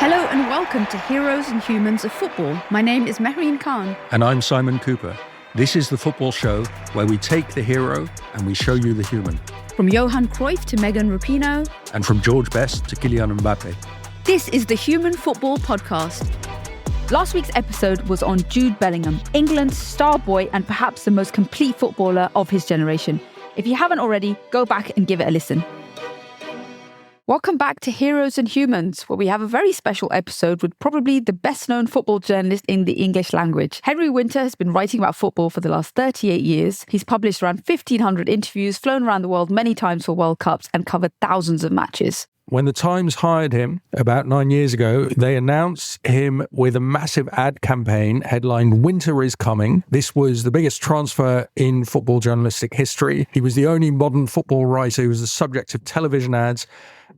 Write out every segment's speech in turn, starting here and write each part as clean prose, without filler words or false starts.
Hello and welcome to Heroes and Humans of Football. My name is Mehreen Khan. And I'm Simon Cooper. This is the football show where we take the hero and we show you the human. From Johan Cruyff to Megan Rapinoe. And from George Best to Kylian Mbappe. This is the Human Football Podcast. Last week's episode was on Jude Bellingham, England's star boy and perhaps the most complete footballer of his generation. If you haven't already, go back and give it a listen. Welcome back to Heroes and Humans, where we have a very special episode with probably the best-known football journalist in the English language. Henry Winter has been writing about football for the last 38 years. He's published around 1,500 interviews, flown around the world many times for World Cups, and covered thousands of matches. When the Times hired him about 9 years ago, they announced him with a massive ad campaign headlined "Winter is Coming." This was the biggest transfer in football journalistic history. He was the only modern football writer who was the subject of television ads.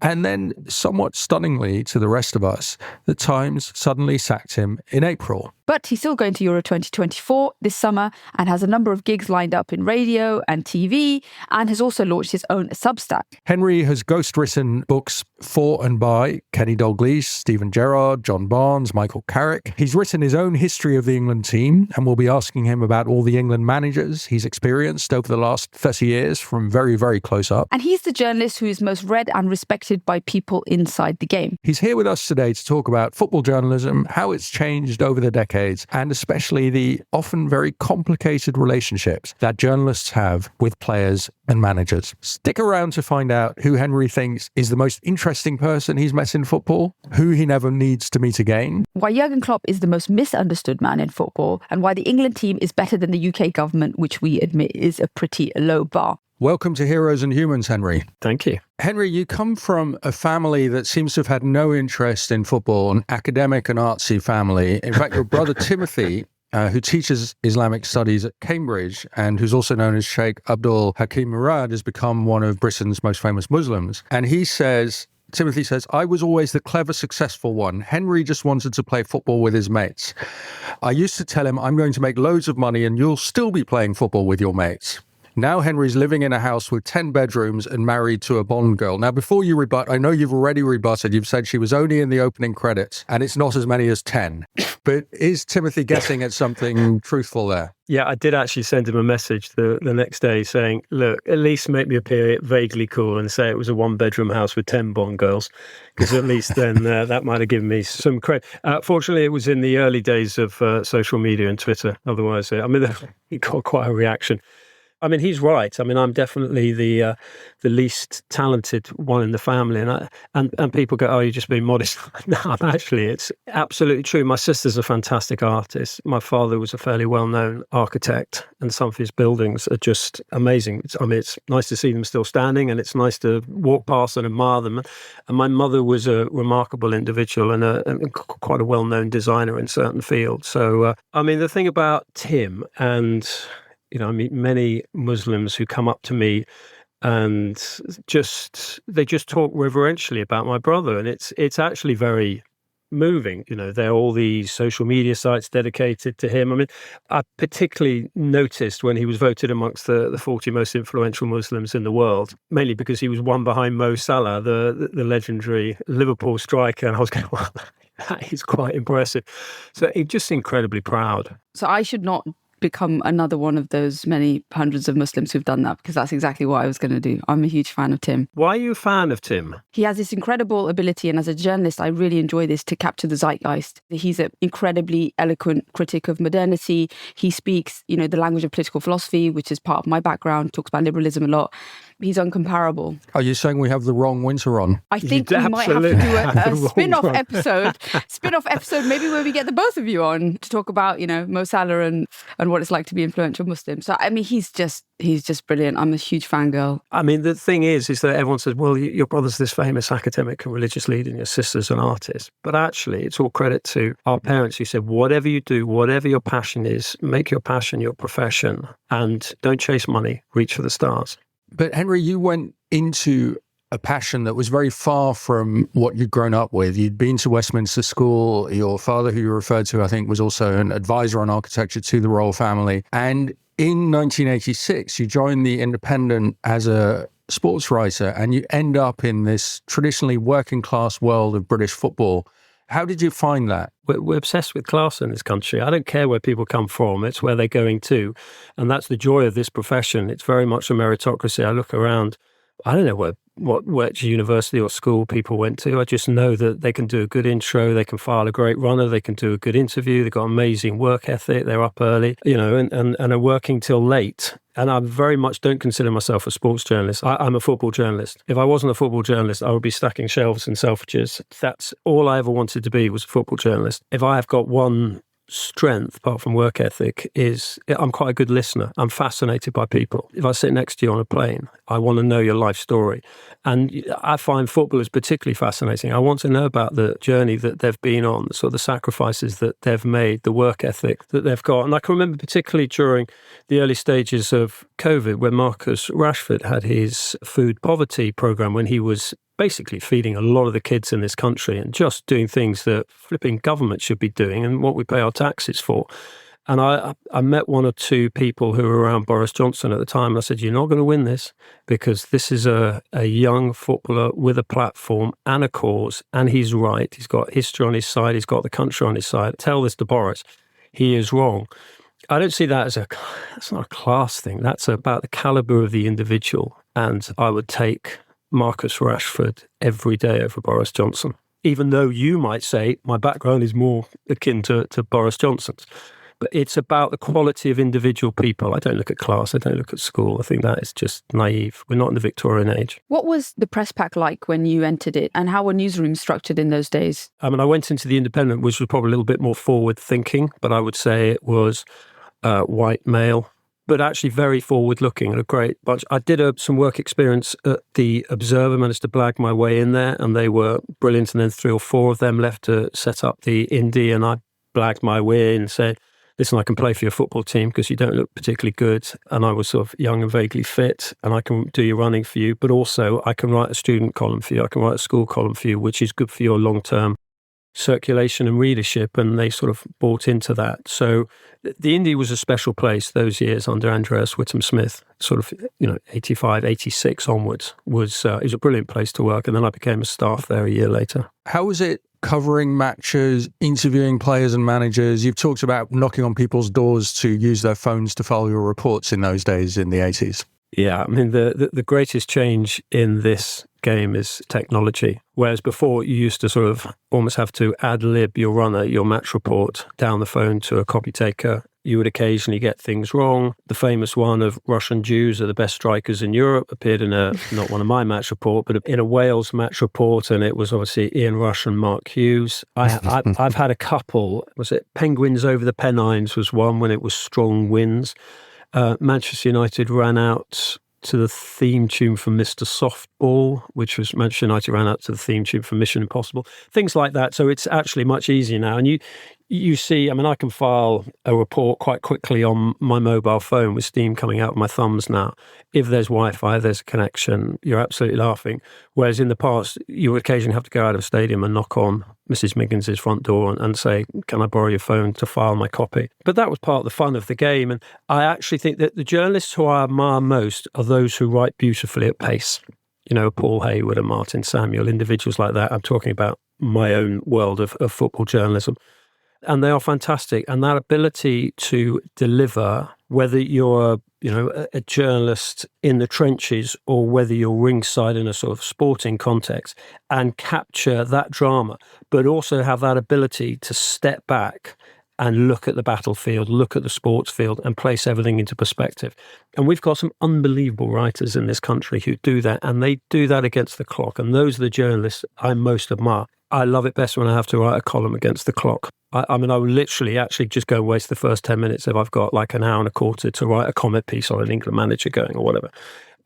And then, somewhat stunningly to the rest of us, the Times suddenly sacked him in April. But he's still going to Euro 2024 this summer and has a number of gigs lined up in radio and TV, and has also launched his own Substack. Henry has ghost-written books for and by Kenny Dalglish, Stephen Gerrard, John Barnes, Michael Carrick. He's written his own history of the England team, and we'll be asking him about all the England managers he's experienced over the last 30 years from very, very close up. And he's the journalist who is most read and respected by people inside the game. He's here with us today to talk about football journalism, how it's changed over the decades, and especially the often very complicated relationships that journalists have with players and managers. Stick around to find out who Henry thinks is the most interesting person he's met in football, who he never needs to meet again, why Jurgen Klopp is the most misunderstood man in football, and why the England team is better than the UK government, which we admit is a pretty low bar. Welcome to Heroes and Humans, Henry. Thank you. Henry, you come from a family that seems to have had no interest in football, an academic and artsy family. In fact, your brother Timothy, who teaches Islamic studies at Cambridge and who's also known as Sheikh Abdul Hakim Murad, has become one of Britain's most famous Muslims. And Timothy says, "I was always the clever, successful one. Henry just wanted to play football with his mates. I used to tell him, I'm going to make loads of money and you'll still be playing football with your mates. Now Henry's living in a house with 10 bedrooms and married to a Bond girl." Now, before you rebut, I know you've already rebutted. You've said she was only in the opening credits and it's not as many as 10. But is Timothy guessing at something truthful there? Yeah, I did actually send him a message the next day saying, look, at least make me appear vaguely cool and say it was a one-bedroom house with 10 Bond girls, because at least then that might have given me some credit. Fortunately, it was in the early days of social media and Twitter. Otherwise, he got quite a reaction. I mean, he's right. I mean, I'm definitely the least talented one in the family, and people go, "Oh, you're just being modest." No, it's absolutely true. My sister's a fantastic artist. My father was a fairly well-known architect, and some of his buildings are just amazing. It's nice to see them still standing, and it's nice to walk past and admire them. And my mother was a remarkable individual and quite a well-known designer in certain fields. So, the thing about Tim and I meet many Muslims who come up to me and they just talk reverentially about my brother. And it's actually very moving. There are all these social media sites dedicated to him. I mean, I particularly noticed when he was voted amongst the 40 most influential Muslims in the world, mainly because he was one behind Mo Salah, the legendary Liverpool striker. And I was going, wow, that is quite impressive. So he's just incredibly proud. So I should not become another one of those many hundreds of Muslims who've done that, because that's exactly what I was going to do. I'm a huge fan of Tim. Why are you a fan of Tim? He has this incredible ability, and as a journalist, I really enjoy this, to capture the zeitgeist. He's an incredibly eloquent critic of modernity. He speaks, the language of political philosophy, which is part of my background, talks about liberalism a lot. He's uncomparable. Are you saying we have the wrong Winter on? I think we might have to do a spin-off episode, maybe where we get the both of you on to talk about, Mo Salah and what it's like to be influential Muslim. So, he's just brilliant. I'm a huge fangirl. The thing is that everyone says, well, your brother's this famous academic and religious leader and your sister's an artist. But actually, it's all credit to our parents who said, whatever you do, whatever your passion is, make your passion your profession and don't chase money, reach for the stars. But Henry, you went into a passion that was very far from what you'd grown up with. You'd been to Westminster School. Your father, who you referred to, I think, was also an advisor on architecture to the royal family. And in 1986, you joined the Independent as a sports writer, and you end up in this traditionally working class world of British football How did you find that? We're obsessed with class in this country. I don't care where people come from. It's where they're going to. And that's the joy of this profession. It's very much a meritocracy. I look around, I don't know which university or school people went to. I just know that they can do a good intro, they can file a great runner, they can do a good interview, they've got amazing work ethic, they're up early, and are working till late. And I very much don't consider myself a sports journalist. I'm a football journalist. If I wasn't a football journalist, I would be stacking shelves in Selfridges. That's all I ever wanted to be, was a football journalist. If I have got one strength, apart from work ethic, is I'm quite a good listener. I'm fascinated by people. If I sit next to you on a plane, I want to know your life story. And I find footballers particularly fascinating. I want to know about the journey that they've been on, the sort of the sacrifices that they've made, the work ethic that they've got. And I can remember particularly during the early stages of COVID, when Marcus Rashford had his food poverty program, when he was basically feeding a lot of the kids in this country and just doing things that flipping government should be doing and what we pay our taxes for. And I met one or two people who were around Boris Johnson at the time. And I said, you're not going to win this, because this is a young footballer with a platform and a cause, and he's right. He's got history on his side. He's got the country on his side. Tell this to Boris. He is wrong. I don't see that as that's not a class thing. That's about the calibre of the individual. And I would take Marcus Rashford every day over Boris Johnson, even though you might say my background is more akin to Boris Johnson's. But it's about the quality of individual people. I don't look at class. I don't look at school. I think that is just naive. We're not in the Victorian age. What was the press pack like when you entered it, and how were newsrooms structured in those days? I mean, I went into the Independent, which was probably a little bit more forward thinking, but I would say it was white male, but actually very forward-looking and a great bunch. I did some work experience at the Observer, managed to blag my way in there, and they were brilliant. And then 3 or 4 of them left to set up the Indie, and I blagged my way in and said, listen, I can play for your football team because you don't look particularly good, and I was sort of young and vaguely fit, and I can do your running for you, but also I can write a student column for you, I can write a school column for you, which is good for your long-term circulation and readership. And they sort of bought into that. So the Indie was a special place those years under Andreas Whittam-Smith, sort of 85, 86 onwards. It was a brilliant place to work. And then I became a staff there a year later. How was it covering matches, interviewing players and managers? You've talked about knocking on people's doors to use their phones to follow your reports in those days in the 80s. Yeah, I mean, the greatest change in this game is technology. Whereas before, you used to sort of almost have to ad-lib your runner, your match report, down the phone to a copy taker. You would occasionally get things wrong. The famous one of Russian Jews are the best strikers in Europe appeared in not one of my match report, but in a Wales match report, and it was obviously Ian Rush and Mark Hughes. I've had a couple. Was it Penguins over the Pennines was one when it was strong winds. Manchester United ran out to the theme tune from Mr. Softball, which was Manchester United ran out to the theme tune from Mission Impossible, things like that. So it's actually much easier now. And you see, I mean, I can file a report quite quickly on my mobile phone with steam coming out of my thumbs now. If there's Wi-Fi, there's a connection, you're absolutely laughing. Whereas in the past, you would occasionally have to go out of a stadium and knock on Mrs. Miggins's front door and say, can I borrow your phone to file my copy? But that was part of the fun of the game. And I actually think that the journalists who I admire most are those who write beautifully at pace. Paul Hayward and Martin Samuel, individuals like that. I'm talking about my own world of football journalism. And they are fantastic. And that ability to deliver, whether you're a journalist in the trenches or whether you're ringside in a sort of sporting context, and capture that drama, but also have that ability to step back and look at the battlefield, look at the sports field, and place everything into perspective. And we've got some unbelievable writers in this country who do that, and they do that against the clock. And those are the journalists I most admire. I love it best when I have to write a column against the clock. I mean, I would literally actually just go and waste the first 10 minutes if I've got like an hour and a quarter to write a comment piece on an England manager going or whatever.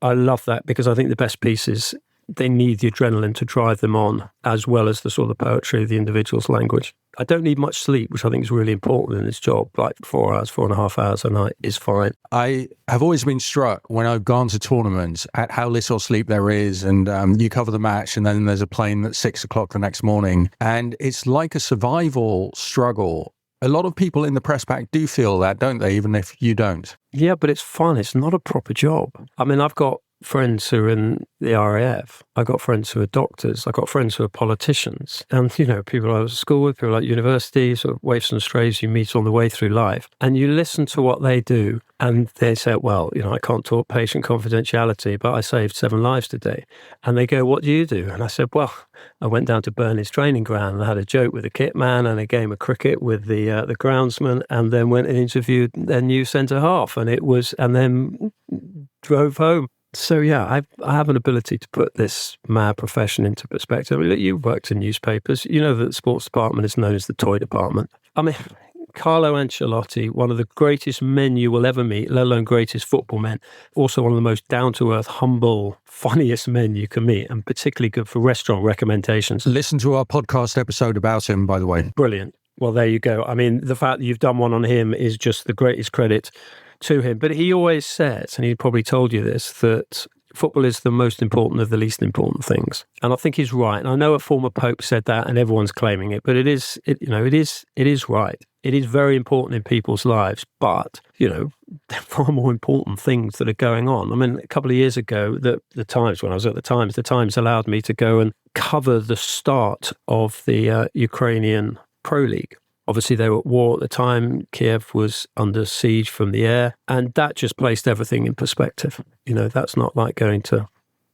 I love that because I think the best pieces, they need the adrenaline to drive them on, as well as the sort of poetry of the individual's language. I don't need much sleep, which I think is really important in this job. Like 4 hours, 4.5 hours a night is fine. I have always been struck when I've gone to tournaments at how little sleep there is. And you cover the match and then there's a plane at 6 o'clock the next morning. And it's like a survival struggle. A lot of people in the press pack do feel that, don't they? Even if you don't. Yeah, but it's fun. It's not a proper job. I mean, I've got friends who are in the RAF. I've got friends who are doctors. I've got friends who are politicians. And, people I was at school with, people at university, sort of waifs and strays you meet on the way through life. And you listen to what they do and they say, well, I can't talk patient confidentiality, but I saved 7 lives today. And they go, what do you do? And I said, well, I went down to Burnley's training ground and I had a joke with the kit man and a game of cricket with the groundsman, and then went and interviewed their new centre half, and then drove home. So yeah, I have an ability to put this mad profession into perspective. I mean, you've worked in newspapers. You know that the sports department is known as the toy department. I mean, Carlo Ancelotti, one of the greatest men you will ever meet, let alone greatest football men, also one of the most down-to-earth, humble, funniest men you can meet, and particularly good for restaurant recommendations. Listen to our podcast episode about him, by the way. Brilliant. Well, there you go. I mean, the fact that you've done one on him is just the greatest credit to him. But he always says, and he probably told you this, that football is the most important of the least important things. And I think he's right. And I know a former pope said that and everyone's claiming it, but it is right. It is very important in people's lives, but, there are far more important things that are going on. I mean, a couple of years ago, the Times, when I was at the Times allowed me to go and cover the start of the Ukrainian Pro League. Obviously, they were at war at the time. Kiev was under siege from the air. And that just placed everything in perspective. That's not like going to,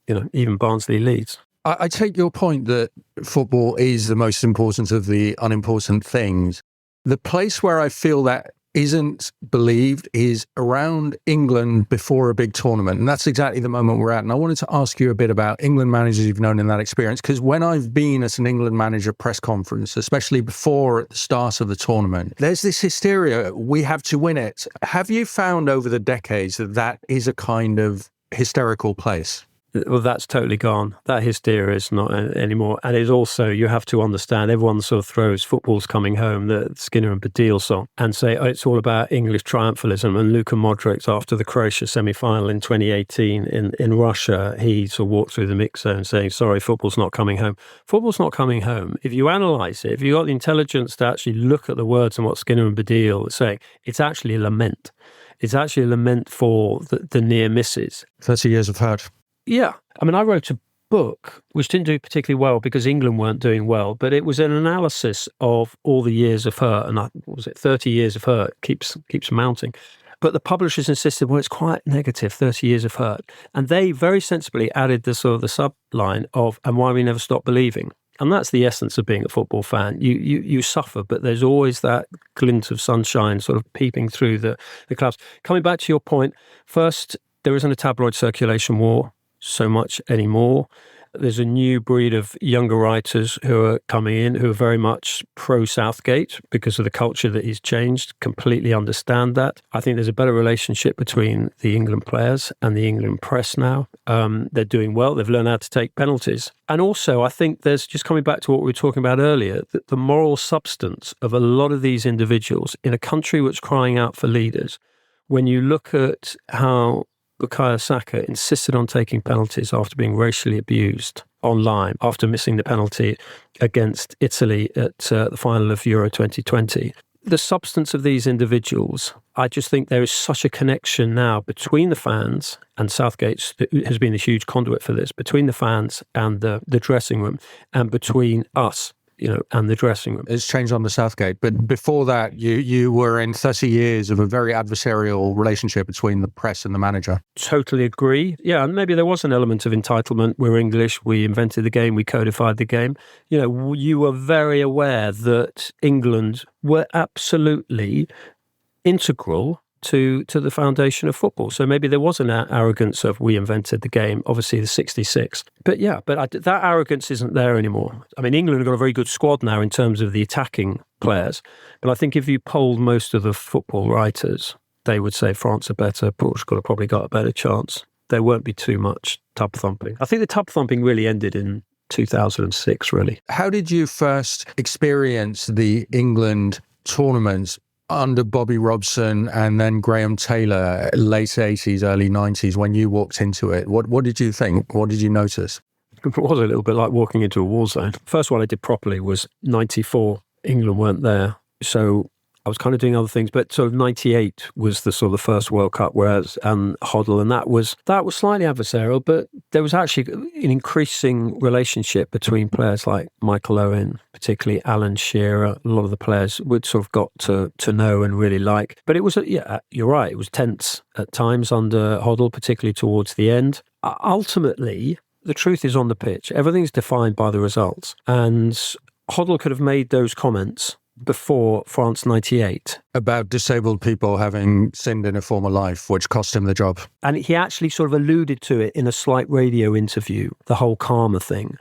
even Barnsley Leeds. I take your point that football is the most important of the unimportant things. The place where I feel that isn't believed is around England before a big tournament. And that's exactly the moment we're at. And I wanted to ask you a bit about England managers you've known in that experience, because when I've been at an England manager press conference, especially before at the start of the tournament, there's this hysteria. We have to win it. Have you found over the decades that that is a kind of hysterical place? Well, that's totally gone. That hysteria is not anymore. And it's also, you have to understand, everyone sort of throws "Football's Coming Home," the Skinner and Baddiel song, and say, it's all about English triumphalism. And Luka Modric, after the Croatia semi-final in 2018 in Russia, he sort of walked through the mix zone saying, sorry, football's not coming home. Football's not coming home. If you analyse it, if you've got the intelligence to actually look at the words and what Skinner and Baddiel are saying, it's actually a lament. It's actually a lament for the near misses. 30 years of hurt. Yeah. I mean, I wrote a book which didn't do particularly well because England weren't doing well, but it was an analysis of all the years of hurt. And 30 years of hurt keeps mounting. But the publishers insisted, well, it's quite negative, 30 years of hurt. And they very sensibly added the sort of the subline of, and why we never stop believing. And that's the essence of being a football fan. You suffer, but there's always that glint of sunshine sort of peeping through the clouds. Coming back to your point, first, there isn't a tabloid circulation war so much anymore. There's a new breed of younger writers who are coming in who are very much pro-Southgate because of the culture that he's changed, completely understand that. I think there's a better relationship between the England players and the England press now. They're doing well. They've learned how to take penalties. And also, I think there's, just coming back to what we were talking about earlier, that the moral substance of a lot of these individuals in a country which is crying out for leaders, when you look at how Bukayo Saka insisted on taking penalties after being racially abused online, after missing the penalty against Italy at the final of Euro 2020. The substance of these individuals, I just think there is such a connection now between the fans, and Southgate has been a huge conduit for this, between the fans and the dressing room, and between us, and the dressing room. It's changed under Southgate, but before that, you were in 30 years of a very adversarial relationship between the press and the manager. Totally agree. Yeah, and maybe there was an element of entitlement. We're English, we invented the game, we codified the game. You were very aware that England were absolutely integral to the foundation of football. So maybe there was an arrogance of we invented the game, obviously the 66. But yeah, that arrogance isn't there anymore. I mean, England have got a very good squad now in terms of the attacking players. But I think if you polled most of the football writers, they would say France are better, Portugal have probably got a better chance. There won't be too much tub thumping. I think the tub thumping really ended in 2006, really. How did you first experience the England tournaments under Bobby Robson and then Graham Taylor, late 80s, early 90s, when you walked into it? What did you think? What did you notice? It was a little bit like walking into a war zone. First one I did properly was 94. England weren't there. So I was kind of doing other things, but sort of 98 was the sort of the first World Cup, whereas Hoddle, and that was slightly adversarial, but there was actually an increasing relationship between players like Michael Owen, particularly Alan Shearer. A lot of the players we'd sort of got to know and really like. But it was, you're right, it was tense at times under Hoddle, particularly towards the end. Ultimately, the truth is on the pitch. Everything's defined by the results. And Hoddle could have made those comments before France 98. About disabled people having sinned in a former life, which cost him the job. And he actually sort of alluded to it in a slight radio interview, the whole karma thing.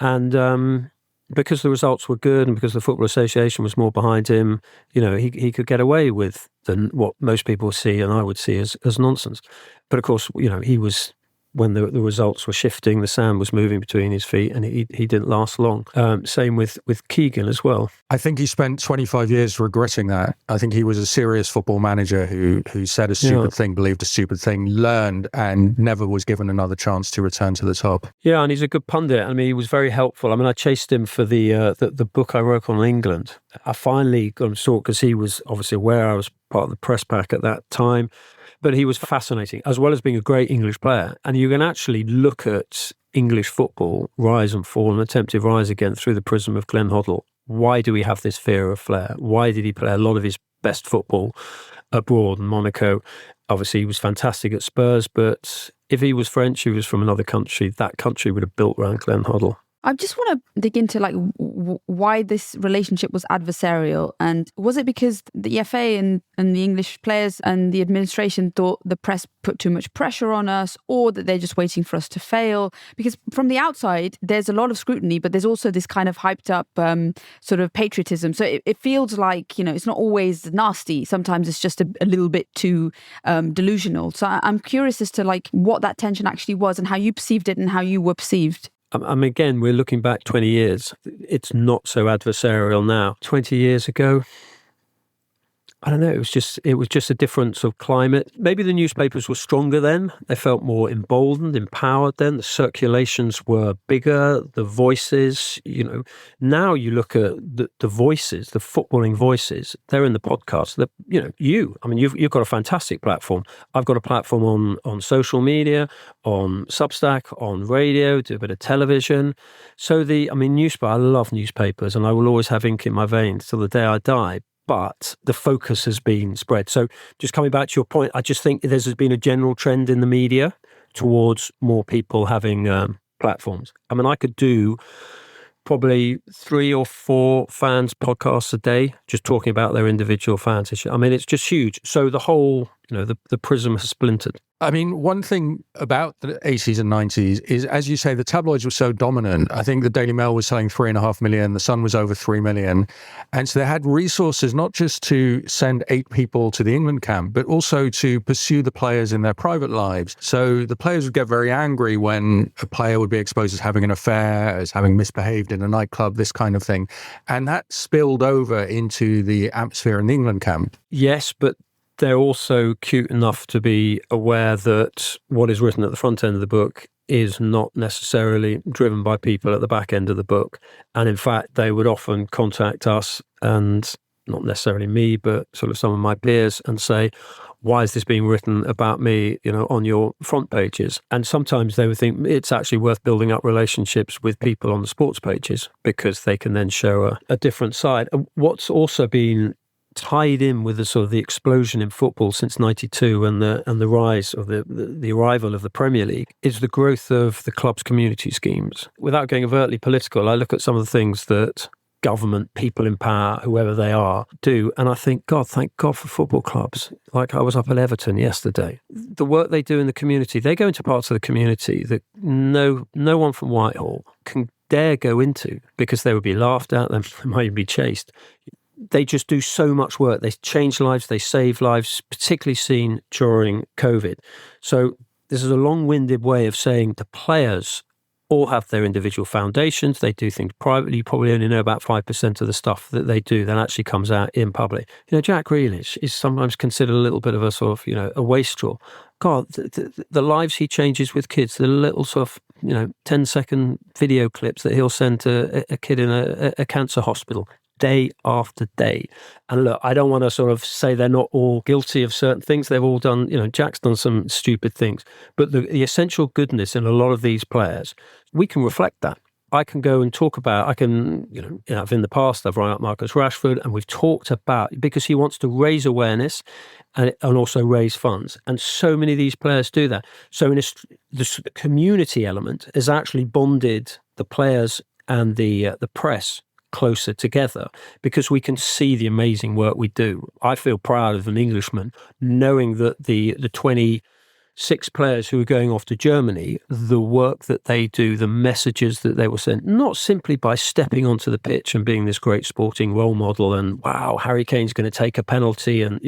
And because the results were good and because the Football Association was more behind him, he could get away with what most people see and I would see as nonsense. But of course, he was... when the results were shifting, the sand was moving between his feet, and he didn't last long. Same with Keegan as well. I think he spent 25 years regretting that. I think he was a serious football manager who said a stupid thing, believed a stupid thing, learned, and never was given another chance to return to the top. Yeah, and he's a good pundit. I mean, he was very helpful. I mean, I chased him for the book I wrote on England. I finally got him sorted because he was obviously aware I was part of the press pack at that time. But he was fascinating, as well as being a great English player. And you can actually look at English football rise and fall and attempt to rise again through the prism of Glenn Hoddle. Why do we have this fear of flair? Why did he play a lot of his best football abroad in Monaco? Obviously, he was fantastic at Spurs, but if he was French, he was from another country, that country would have built around Glenn Hoddle. I just want to dig into why this relationship was adversarial, and was it because the FA and the English players and the administration thought the press put too much pressure on us, or that they're just waiting for us to fail? Because from the outside, there's a lot of scrutiny, but there's also this kind of hyped up sort of patriotism. So it feels like, it's not always nasty. Sometimes it's just a little bit too delusional. So I'm curious as to what that tension actually was and how you perceived it and how you were perceived. I mean, again, we're looking back 20 years. It's not so adversarial now. 20 years ago, I don't know, it was just a different sort of climate. Maybe the newspapers were stronger then. They felt more emboldened, empowered then. The circulations were bigger, the voices, Now you look at the voices, the footballing voices, they're in the podcast. You've got a fantastic platform. I've got a platform on social media, on Substack, on radio, do a bit of television. So I love newspapers, and I will always have ink in my veins till the day I die. But the focus has been spread. So just coming back to your point, I just think there's been a general trend in the media towards more people having platforms. I mean, I could do probably 3 or 4 fans podcasts a day, just talking about their individual fans. I mean, it's just huge. So the whole, the prism has splintered. I mean, one thing about the 80s and 90s is, as you say, the tabloids were so dominant. I think the Daily Mail was selling 3.5 million, the Sun was over 3 million. And so they had resources not just to send 8 people to the England camp, but also to pursue the players in their private lives. So the players would get very angry when a player would be exposed as having an affair, as having misbehaved in a nightclub, this kind of thing. And that spilled over into the atmosphere in the England camp. Yes, but they're also cute enough to be aware that what is written at the front end of the book is not necessarily driven by people at the back end of the book. And in fact, they would often contact us, and not necessarily me, but sort of some of my peers, and say, why is this being written about me, on your front pages? And sometimes they would think it's actually worth building up relationships with people on the sports pages, because they can then show a different side. And what's also been tied in with the sort of the explosion in football since '92 and the rise of the arrival of the Premier League is the growth of the club's community schemes. Without getting overtly political, I look at some of the things that government, people in power, whoever they are, do, and I think, God, thank God for football clubs. Like I was up at Everton yesterday. The work they do in the community, they go into parts of the community that no one from Whitehall can dare go into, because they would be laughed at, they might even be chased. They just do so much work. They change lives, they save lives, particularly seen during COVID. So this is a long-winded way of saying the players all have their individual foundations. They do things privately. You probably only know about 5% of the stuff that they do that actually comes out in public. Jack Grealish is sometimes considered a little bit of a sort of, a wastrel. God, the lives he changes with kids, the little sort of, 10-second video clips that he'll send to a kid in a cancer hospital. day after day. And look, I don't want to sort of say they're not all guilty of certain things. They've all done, Jack's done some stupid things. But the essential goodness in a lot of these players, we can reflect that. I can go and talk about, in the past, I've run up Marcus Rashford, and we've talked about, because he wants to raise awareness and also raise funds. And so many of these players do that. So the community element has actually bonded the players and the press closer together, because we can see the amazing work we do. I feel proud of an Englishman knowing that the 26 players who are going off to Germany, the work that they do, the messages that they will send, not simply by stepping onto the pitch and being this great sporting role model and, wow, Harry Kane's going to take a penalty and,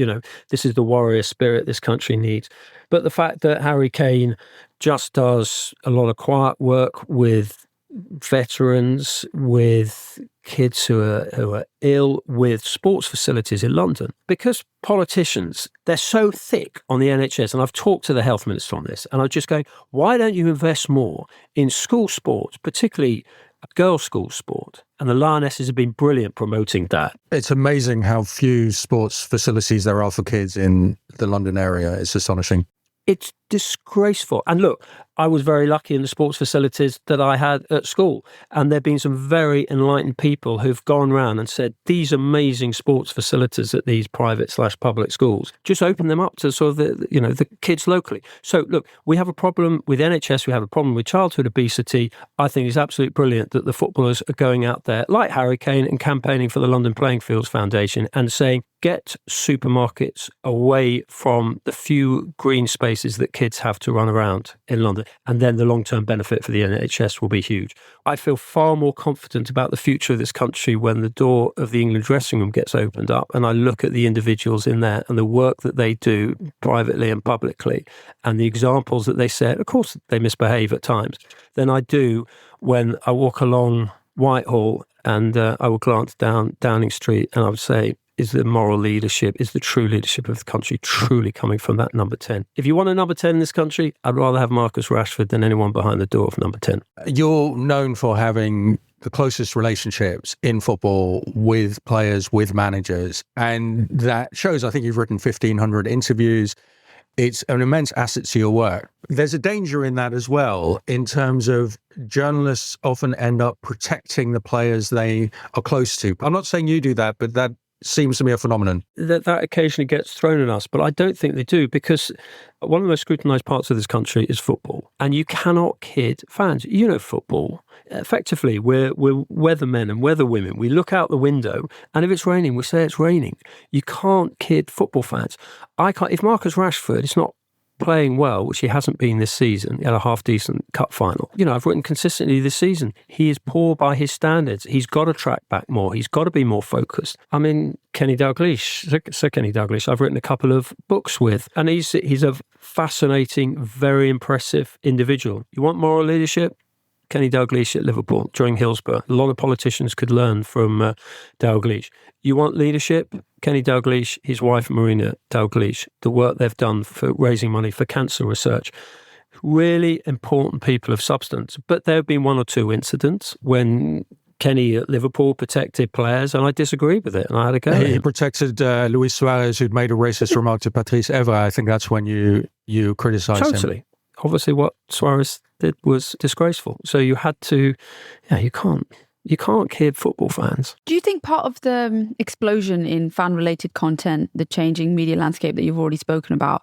this is the warrior spirit this country needs. But the fact that Harry Kane just does a lot of quiet work with veterans, with kids who are ill, with sports facilities in London, because politicians, they're so thick on the NHS, and I've talked to the health minister on this, and I'm just going, why don't you invest more in school sports, particularly girls' school sport? And the Lionesses have been brilliant promoting that. It's amazing how few sports facilities there are for kids in the London area. It's astonishing. It's disgraceful. And look, I was very lucky in the sports facilities that I had at school. And there have been some very enlightened people who've gone around and said, these amazing sports facilities at these private/public schools, just open them up to sort of the kids locally. So look, we have a problem with NHS, we have a problem with childhood obesity. I think it's absolutely brilliant that the footballers are going out there, like Harry Kane, and campaigning for the London Playing Fields Foundation and saying, get supermarkets away from the few green spaces that kids have to run around in London. And then the long-term benefit for the NHS will be huge. I feel far more confident about the future of this country when the door of the England dressing room gets opened up and I look at the individuals in there and the work that they do privately and publicly and the examples that they set. Of course, they misbehave at times. Than I do when I walk along Whitehall and I will glance down Downing Street and I would say, is the moral leadership, is the true leadership of the country truly coming from that number 10? If you want a number 10 in this country, I'd rather have Marcus Rashford than anyone behind the door of number 10. You're known for having the closest relationships in football with players, with managers, and that shows. I think you've written 1,500 interviews. It's an immense asset to your work. There's a danger in that as well, in terms of journalists often end up protecting the players they are close to. I'm not saying you do that, but that seems to be a phenomenon. That occasionally gets thrown at us, but I don't think they do, because one of the most scrutinised parts of this country is football. And you cannot kid fans. Football. Effectively, we're weathermen and weatherwomen. We look out the window, and if it's raining, we say it's raining. You can't kid football fans. If Marcus Rashford is not playing well, which he hasn't been this season, he had a half-decent cup final. I've written consistently this season, he is poor by his standards. He's got to track back more. He's got to be more focused. Kenny Dalglish, Sir Kenny Dalglish, I've written a couple of books with, and he's a fascinating, very impressive individual. You want moral leadership? Kenny Dalglish at Liverpool during Hillsborough. A lot of politicians could learn from Dalglish. You want leadership? Kenny Dalglish, his wife Marina Dalglish, the work they've done for raising money for cancer research. Really important people of substance. But there have been one or two incidents when Kenny at Liverpool protected players, and I disagree with it, and I had a go at him. He protected Luis Suarez, who'd made a racist remark to Patrice Evra. I think that's when you criticised him. Totally. Obviously, what Suarez did was disgraceful. So you had to, you can't kid football fans. Do you think part of the explosion in fan-related content, the changing media landscape that you've already spoken about,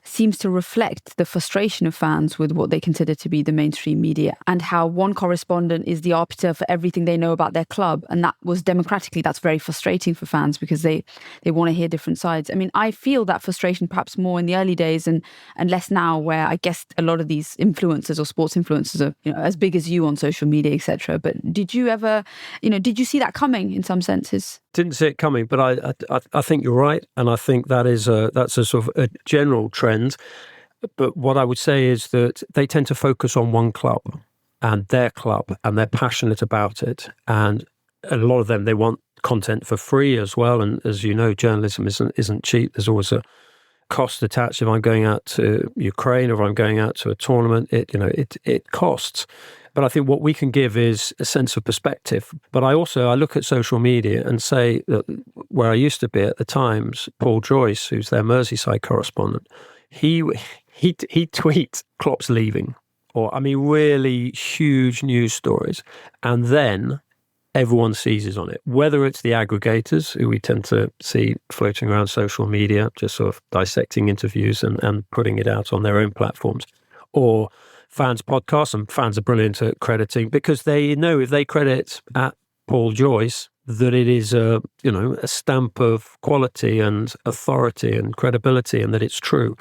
seems to reflect the frustration of fans with what they consider to be the mainstream media, and how one correspondent is the arbiter for everything they know about their club? And that was democratically, that's very frustrating for fans because they want to hear different sides. I feel that frustration perhaps more in the early days and less now, where I guess a lot of these influencers or sports influencers are as big as you on social media, etc. But did you ever, did you see that coming in some senses? Didn't see it coming, but I think you're right, and I think that's a sort of a general trend. But what I would say is that they tend to focus on one club, and they're passionate about it, and a lot of them, they want content for free as well. And as you know, journalism isn't cheap. There's always a cost attached. If I'm going out to Ukraine or if I'm going out to a tournament, it costs. But I think what we can give is a sense of perspective. But I look at social media and say that where I used to be at the Times, Paul Joyce, who's their Merseyside correspondent, he tweets Klopp's leaving, or really huge news stories, and then everyone seizes on it, whether it's the aggregators who we tend to see floating around social media, just sort of dissecting interviews and putting it out on their own platforms, or fans' podcasts, and fans are brilliant at crediting because they know if they credit at Paul Joyce that it is a stamp of quality and authority and credibility and that it's true.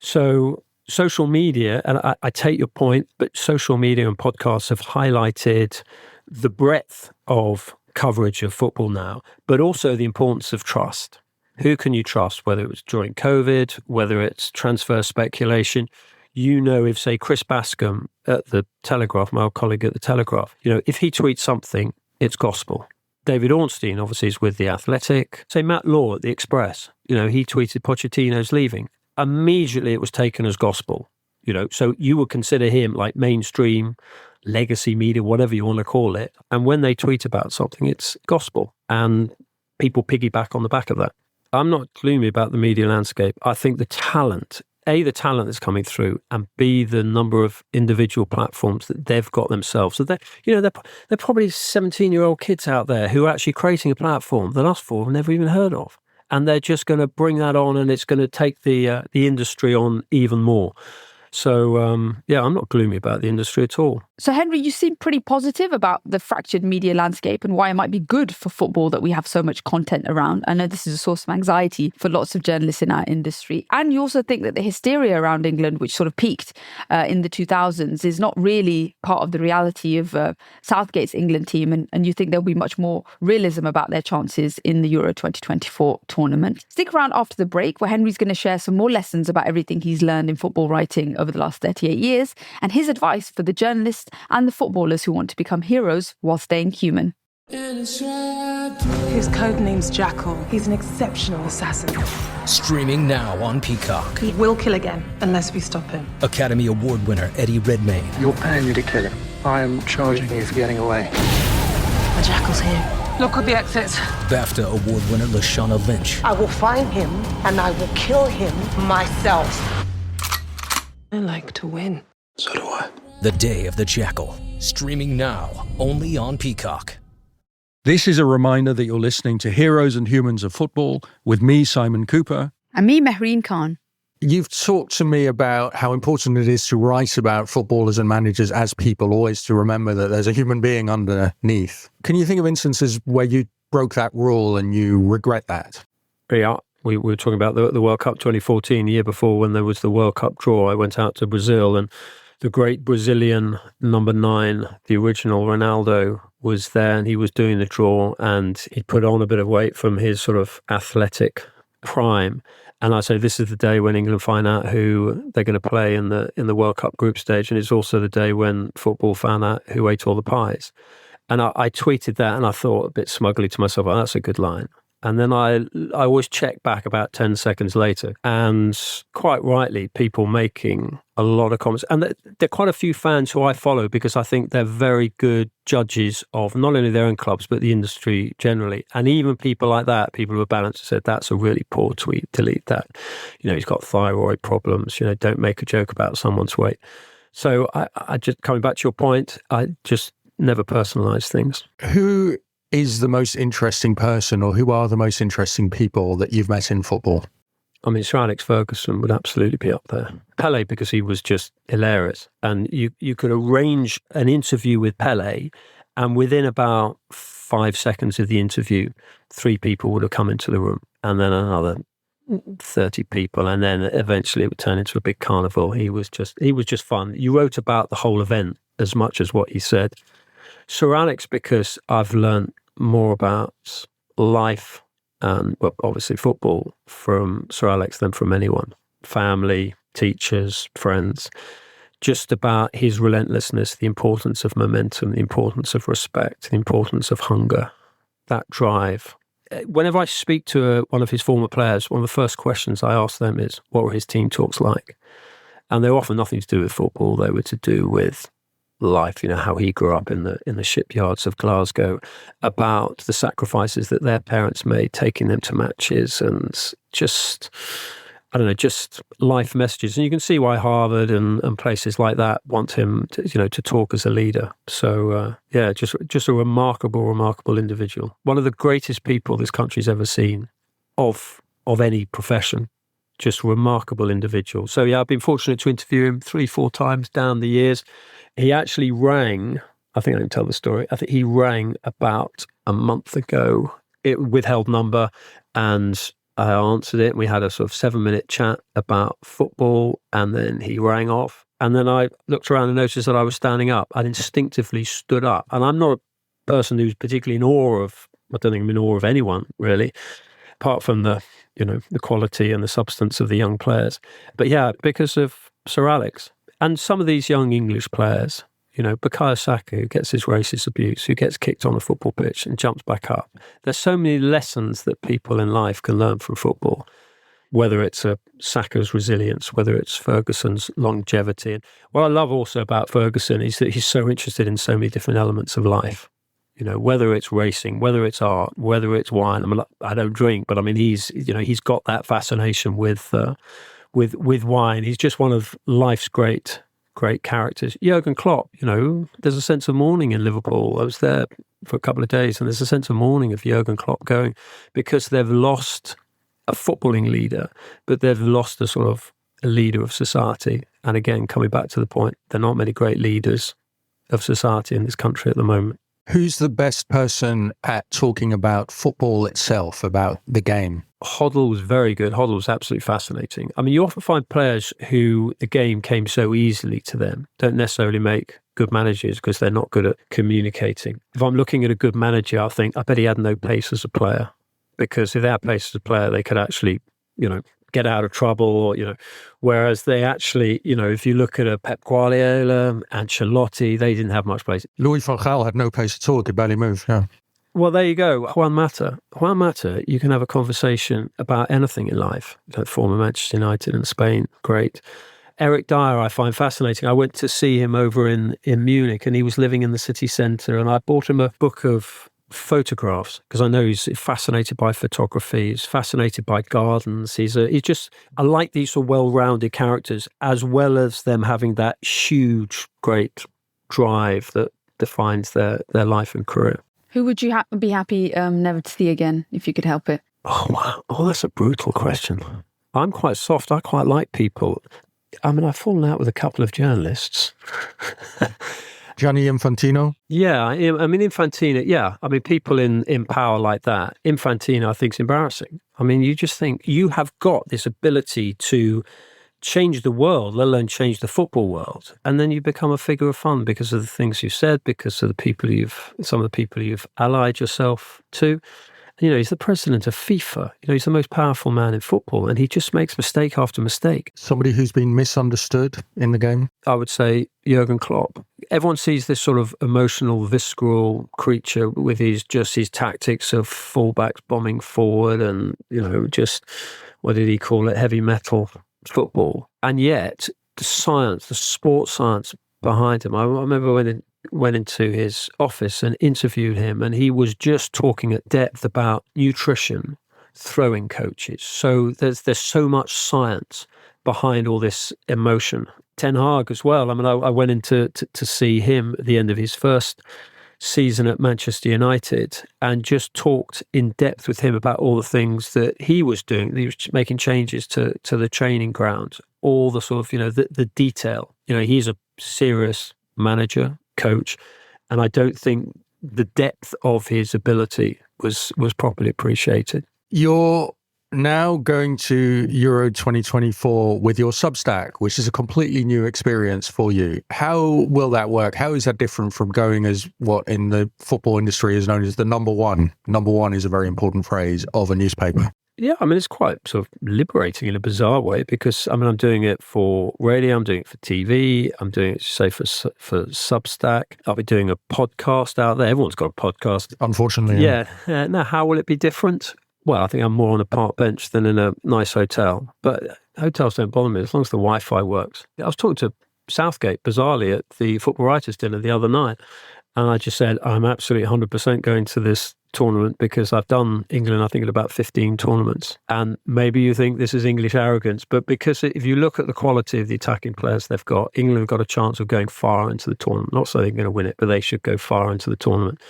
So social media, and I take your point, but social media and podcasts have highlighted the breadth of coverage of football now, but also the importance of trust. Who can you trust, whether it was during COVID, whether it's transfer speculation? If, say, Chris Bascom at the Telegraph, my old colleague at the Telegraph, if he tweets something, it's gospel. David Ornstein, obviously, is with The Athletic. Say, Matt Law at The Express, he tweeted Pochettino's leaving. Immediately it was taken as gospel, so you would consider him like mainstream, legacy media, whatever you want to call it. And when they tweet about something, it's gospel. And people piggyback on the back of that. I'm not gloomy about the media landscape. I think the talent that's coming through, and B, the number of individual platforms that they've got themselves. So they're probably 17-year-old kids out there who are actually creating a platform that us four have never even heard of. And they're just going to bring that on, and it's going to take the industry on even more. So, I'm not gloomy about the industry at all. So, Henry, you seem pretty positive about the fractured media landscape and why it might be good for football that we have so much content around. I know this is a source of anxiety for lots of journalists in our industry. And you also think that the hysteria around England, which sort of peaked in the 2000s, is not really part of the reality of Southgate's England team. And you think there'll be much more realism about their chances in the Euro 2024 tournament. Stick around after the break, where Henry's going to share some more lessons about everything he's learned in football writing over the last 38 years, and his advice for the journalists and the footballers who want to become heroes while staying human. His code name's Jackal. He's an exceptional assassin. Streaming now on Peacock. He will kill again, unless we stop him. Academy Award winner Eddie Redmayne. You're paying me to kill him. I am charging you for getting away. The Jackal's here. Look at the exits. BAFTA Award winner Lashana Lynch. I will find him, and I will kill him myself. I like to win. So do I. The Day of the Jackal. Streaming now, only on Peacock. This is a reminder that you're listening to Heroes and Humans of Football with me, Simon Cooper. And me, Mehreen Khan. You've talked to me about how important it is to write about footballers and managers as people, always to remember that there's a human being underneath. Can you think of instances where you broke that rule and you regret that? Yeah. We were talking about the World Cup 2014, the year before, when there was the World Cup draw. I went out to Brazil, and the great Brazilian number 9, the original Ronaldo, was there, and he was doing the draw, and he put on a bit of weight from his sort of athletic prime. And I say this is the day when England find out who they're going to play in the World Cup group stage, and it's also the day when football found out who ate all the pies. And I tweeted that, and I thought a bit smugly to myself, oh, that's a good line. And then I always check back about 10 seconds later, and quite rightly, people making a lot of comments. And there are quite a few fans who I follow because I think they're very good judges of not only their own clubs, but the industry generally. And even people like that, people who are balanced, said, that's a really poor tweet, delete that. He's got thyroid problems, don't make a joke about someone's weight. So I just, coming back to your point, I just never personalise things. Who is the most interesting person, or who are the most interesting people that you've met in football? I mean, Sir Alex Ferguson would absolutely be up there. Pele, because he was just hilarious. And you could arrange an interview with Pele, and within about 5 seconds of the interview, 3 people would have come into the room, and then another 30 people, and then eventually it would turn into a big carnival. He was just fun. You wrote about the whole event as much as what he said. Sir Alex, because I've learned more about life and, well, obviously football from Sir Alex than from anyone. Family, teachers, friends. Just about his relentlessness, the importance of momentum, the importance of respect, the importance of hunger, that drive. Whenever I speak to one of his former players, one of the first questions I ask them is, what were his team talks like? And they were often nothing to do with football. They were to do with life, how he grew up in the shipyards of Glasgow, about the sacrifices that their parents made, taking them to matches, and just life messages. And you can see why Harvard and places like that want him to talk as a leader. So just a remarkable individual. One of the greatest people this country's ever seen of any profession. Just remarkable individual. So I've been fortunate to interview him 3-4 times down the years. He actually rang, I think I can tell the story, I think he rang about a month ago, withheld number, and I answered it, and we had a sort of 7-minute chat about football, and then he rang off. And then I looked around and noticed that I was standing up. I instinctively stood up. And I'm not a person who's particularly in awe of, I don't think I'm in awe of anyone, really, apart from the quality and the substance of the young players. But because of Sir Alex and some of these young English players, Bukayo Saka, who gets his racist abuse, who gets kicked on a football pitch and jumps back up. There's so many lessons that people in life can learn from football, whether it's Saka's resilience, whether it's Ferguson's longevity. And what I love also about Ferguson is that he's so interested in so many different elements of life. Whether it's racing, whether it's art, whether it's wine. I don't drink, but he's got that fascination with wine. He's just one of life's great characters. Jurgen Klopp, there's a sense of mourning in Liverpool. I was there for a couple of days, and there's a sense of mourning of Jurgen Klopp going, because they've lost a footballing leader, but they've lost a sort of a leader of society. And again, coming back to the point, there are not many great leaders of society in this country at the moment. Who's the best person at talking about football itself, about the game? Hoddle was very good. Hoddle was absolutely fascinating. You often find players who the game came so easily to them don't necessarily make good managers because they're not good at communicating. If I'm looking at a good manager, I bet he had no pace as a player, because if they had pace as a player, they could actually, get out of trouble, whereas they actually, if you look at a Pep Guardiola, Ancelotti, they didn't have much pace. Louis van Gaal had no pace at all, could barely move, yeah. Well, there you go. Juan Mata, you can have a conversation about anything in life. Former Manchester United and Spain, great. Eric Dyer, I find fascinating. I went to see him over in Munich, and he was living in the city centre, and I bought him a book of photographs because I know he's fascinated by photography. He's fascinated by gardens. I like these sort of well-rounded characters, as well as them having that huge, great drive that defines their life and career. Who would you be happy never to see again if you could help it? Oh, wow. Oh, that's a brutal question. I'm quite soft. I quite like people. I've fallen out with a couple of journalists. Gianni Infantino? Yeah, Infantino, yeah. People in power like that. Infantino, I think, is embarrassing. You just think you have got this ability to change the world, let alone change the football world. And then you become a figure of fun because of the things you've said, because of some of the people you've allied yourself to. He's the president of FIFA. He's the most powerful man in football, and he just makes mistake after mistake. Somebody who's been misunderstood in the game? I would say Jurgen Klopp. Everyone sees this sort of emotional, visceral creature with his tactics of fullbacks bombing forward and, just, what did he call it, heavy metal football. And yet, the science, the sports science behind him. I remember when went into his office and interviewed him, and he was just talking at depth about nutrition, throwing coaches. So there's so much science behind all this emotion. Ten Hag as well. I went in to see him at the end of his first season at Manchester United and just talked in depth with him about all the things that he was doing. He was making changes to the training ground, all the sort of, the detail. He's a serious manager, coach, and I don't think the depth of his ability was properly appreciated. You're now going to Euro 2024 with your Substack, which is a completely new experience for you. How will that work? How is that different from going as what in the football industry is known as the number one? Number one is a very important phrase of a newspaper. Yeah, it's quite sort of liberating in a bizarre way because, I'm doing it for radio, I'm doing it for TV, I'm doing it, say, for Substack. I'll be doing a podcast out there. Everyone's got a podcast. Unfortunately. Yeah. Now, how will it be different? Well, I think I'm more on a park bench than in a nice hotel. But hotels don't bother me as long as the Wi-Fi works. I was talking to Southgate, bizarrely, at the football writers' dinner the other night. And I just said, I'm absolutely 100% going to this tournament because I've done England, I think, at about 15 tournaments. And maybe you think this is English arrogance, but because if you look at the quality of the attacking players they've got, England have got a chance of going far into the tournament. Not so they're going to win it, but they should go far into the tournament.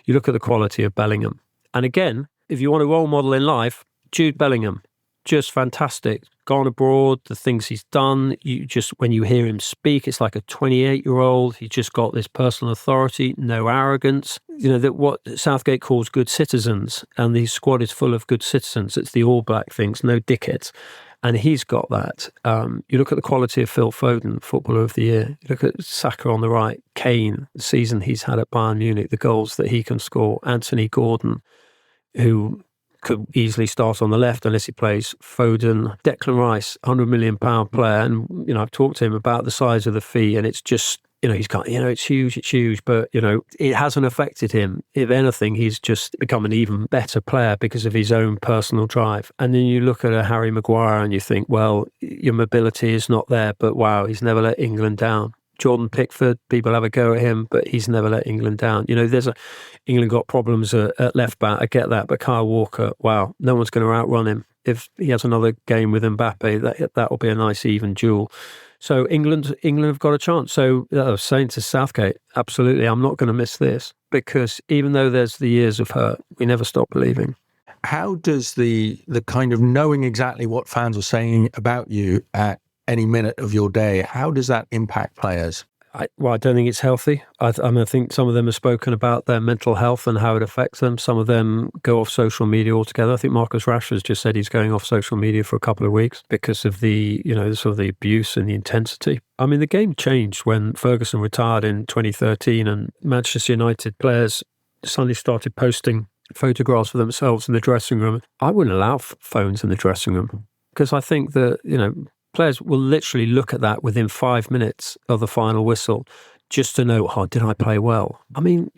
You look at the quality of Bellingham. And again, if you want a role model in life, Jude Bellingham, just fantastic. Gone abroad, the things he's done, when you hear him speak, it's like a 28-year-old. He's just got this personal authority, no arrogance. That what Southgate calls good citizens, and the squad is full of good citizens. It's the All Black things, no dickheads. And he's got that. You look at the quality of Phil Foden, Footballer of the Year. You look at Saka on the right, Kane, the season he's had at Bayern Munich, the goals that he can score, Anthony Gordon, who could easily start on the left unless he plays Foden, Declan Rice, £100 million player. And, I've talked to him about the size of the fee, and it's just, he's got, it's huge, but, it hasn't affected him. If anything, he's just become an even better player because of his own personal drive. And then you look at a Harry Maguire and you think, well, your mobility is not there, but wow, he's never let England down. Jordan Pickford, people have a go at him, but he's never let England down. England got problems at left back, I get that, but Kyle Walker, wow, no one's going to outrun him. If he has another game with Mbappe, that will be a nice even duel. So England have got a chance. So I was saying to Southgate, absolutely, I'm not going to miss this, because even though there's the years of hurt, we never stop believing. How does the kind of knowing exactly what fans are saying about you at any minute of your day, how does that impact players? I don't think it's healthy. I think some of them have spoken about their mental health and how it affects them. Some of them go off social media altogether. I think Marcus Rashford's just said he's going off social media for a couple of weeks because of the, sort of the abuse and the intensity. I mean, the game changed when Ferguson retired in 2013 and Manchester United players suddenly started posting photographs of themselves in the dressing room. I wouldn't allow phones in the dressing room because I think that, players will literally look at that within 5 minutes of the final whistle just to know, did I play well? I mean,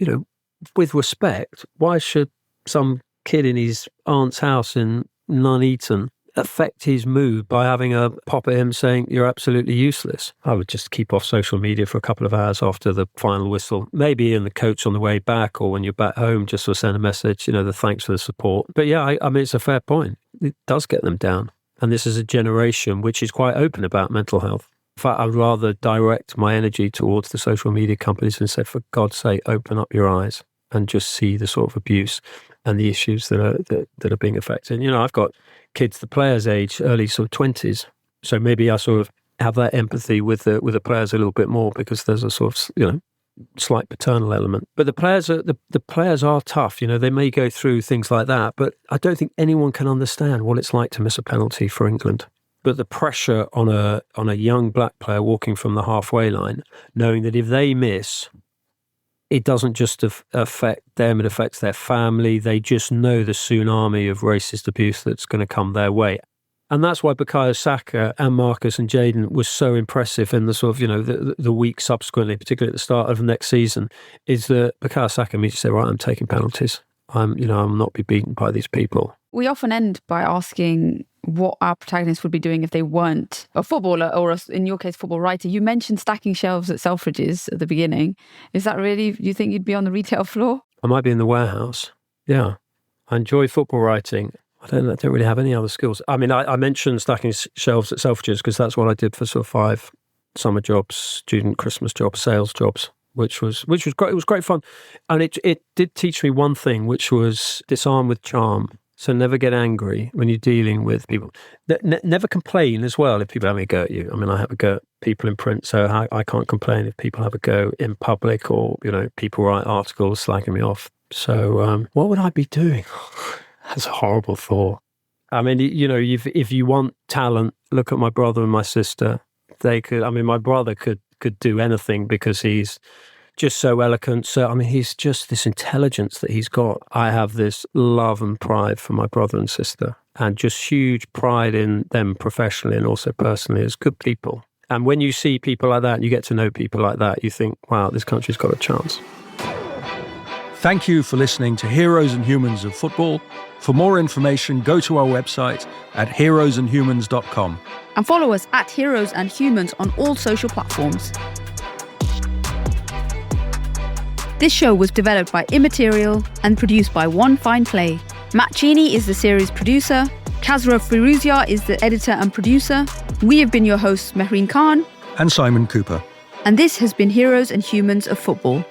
with respect, why should some kid in his aunt's house in Nuneaton affect his mood by having a pop at him saying, you're absolutely useless? I would just keep off social media for a couple of hours after the final whistle, maybe in the coach on the way back or when you're back home, just to send a message, the thanks for the support. But yeah, I mean, it's a fair point. It does get them down. And this is a generation which is quite open about mental health. In fact, I'd rather direct my energy towards the social media companies and say, for God's sake, open up your eyes and just see the sort of abuse and the issues that are being affected. I've got kids the players' age, early sort of 20s. So maybe I sort of have that empathy with the players a little bit more because there's a sort of, slight paternal element. But the players are tough. They may go through things like that, but I don't think anyone can understand what it's like to miss a penalty for England. But the pressure on a young black player walking from the halfway line, knowing that if they miss, it doesn't just affect them, it affects their family. They just know the tsunami of racist abuse that's going to come their way. And that's why Bukayo Saka and Marcus and Jadon was so impressive in the sort of, the week subsequently, particularly at the start of next season, is that Bukayo Saka immediately said, right, I'm taking penalties. I'm not be beaten by these people. We often end by asking what our protagonists would be doing if they weren't a footballer or, in your case, football writer. You mentioned stacking shelves at Selfridges at the beginning. Is that really, you think you'd be on the retail floor? I might be in the warehouse. Yeah. I enjoy football writing. I don't really have any other skills. I mean, I mentioned stacking shelves at Selfridges because that's what I did for sort of 5 summer jobs, student Christmas jobs, sales jobs, which was great. It was great fun. And it did teach me one thing, which was disarm with charm. So never get angry when you're dealing with people. Never complain as well if people have a go at you. I mean, I have a go at people in print, so I can't complain if people have a go in public or, people write articles slagging me off. So what would I be doing? That's a horrible thought. I mean, if you want talent, look at my brother and my sister. They could, my brother could do anything because he's just so eloquent. So, he's just this intelligence that he's got. I have this love and pride for my brother and sister and just huge pride in them professionally and also personally as good people. And when you see people like that and you get to know people like that, you think, wow, this country's got a chance. Thank you for listening to Heroes and Humans of Football. For more information, go to our website at heroesandhumans.com. And follow us at Heroes and Humans on all social platforms. This show was developed by Immaterial and produced by One Fine Play. Matt Cheney is the series producer. Kazra Firuzia is the editor and producer. We have been your hosts, Mehreen Khan and Simon Cooper. And this has been Heroes and Humans of Football.